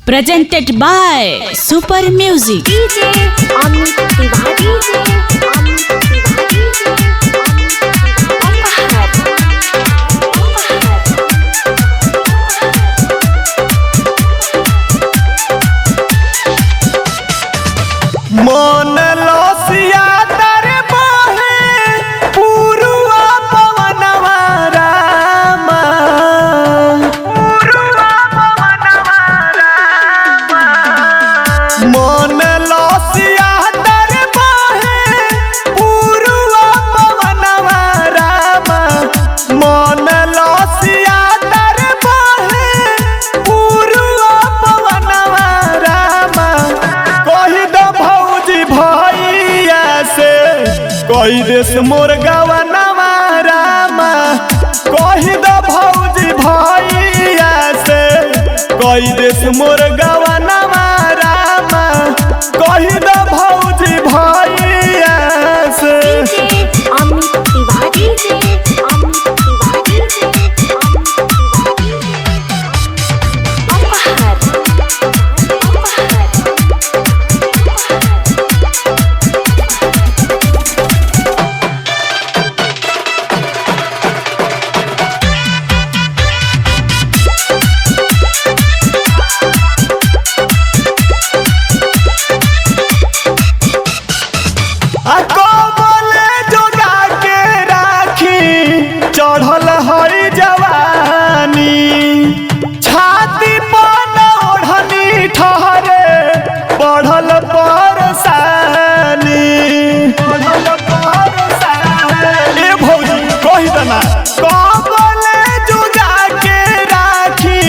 presented by Super Music. DJ Amit Tiwari, DJ Amit Tiwari, मन लसिया तर बहे पुरुआ पवनवा रामा पुरुआ पवनवा रामा मन लसिया तर बहे पुरुआ पवनवा रामा मन लसिया तर बहे पुरुआ पवनवा रामा कहि द भौजी भैया से कहि देश मोर गवनवा रामा कहि द भौजी भैया से कहि देश मोर गवनवा रामा कहि द भौजी भैया से DJ Amit Tiwari, DJ Amit Tiwari, चढ़ल हई जवानी छाती पर ओढ़नी ठहरे बढ़ल परसानी ए भौजी कहि दना कबले जुगा के राखी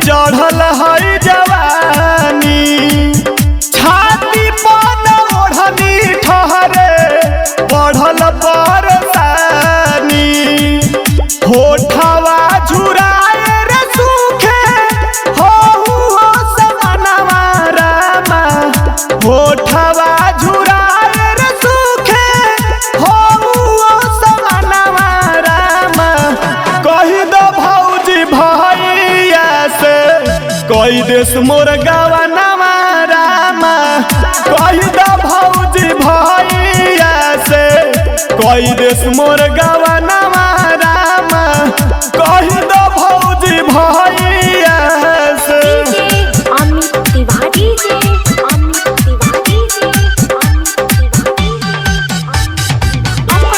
चढ़ल हई जवानी छाती पर ओढ़नी ठहरे बढ़ल परसानी होठवा झुराए रे सूखे हो समनवा रामा होठवा झुराए रे सूखे हो समनवा रामा कहि द भौजी भैया से कहि देश मोर गवनवा रामा कहि द भौजी भैया से कहि देश मोर गवनवा रामा कहि द भौजी भैया से DJ Amit Tiwari, DJ Amit Tiwari, DJ Amit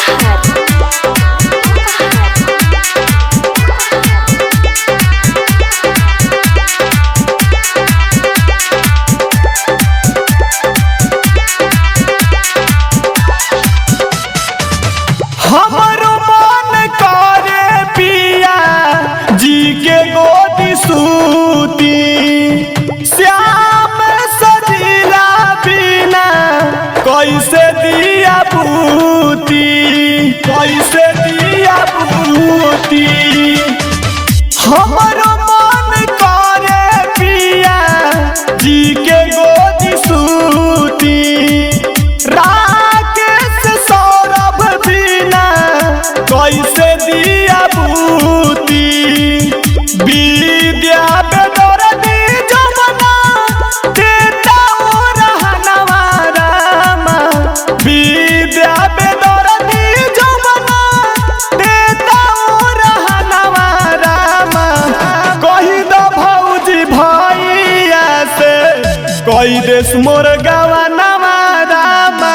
हमरो मन करे पिया जी के गोदी सूती श्याम सजीला बिना कैसे दिया बूती कैसे दिया बूती हमरो मन करे पिया जी के गोदी सूती राकेश सौरभ बिना कैसे दिया बूती विद्या बेदर्दी जमुना देता रहनवा रामा विद्या बेदर्दी जमुना देता रहनवा रामा कहि द भौजी भैया से कहि देश मोर गवनवा रामा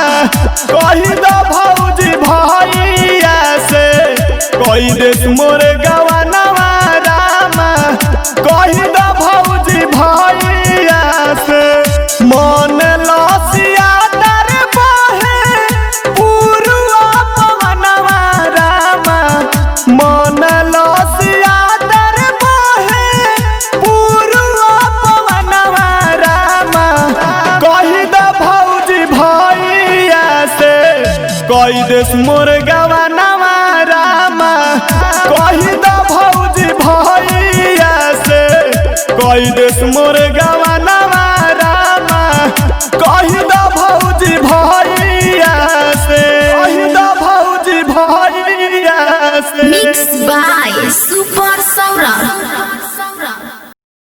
कहि द भौजी भैया से कहि देश मोर गवनवा रामा कहि द भौजी भैया से मन लसिया तर बहे पुरुआ पवनवा रामा मन लसिया तर बहे पुरुआ पवनवा रामा कहि द भौजी भैया से कहि देश मोर गवनवा रामा कहि द भौजी भैया से कहि देश मोर गवनवा रामा कहि द भौजी भैया से कहि द भौजी भैया से Mixed by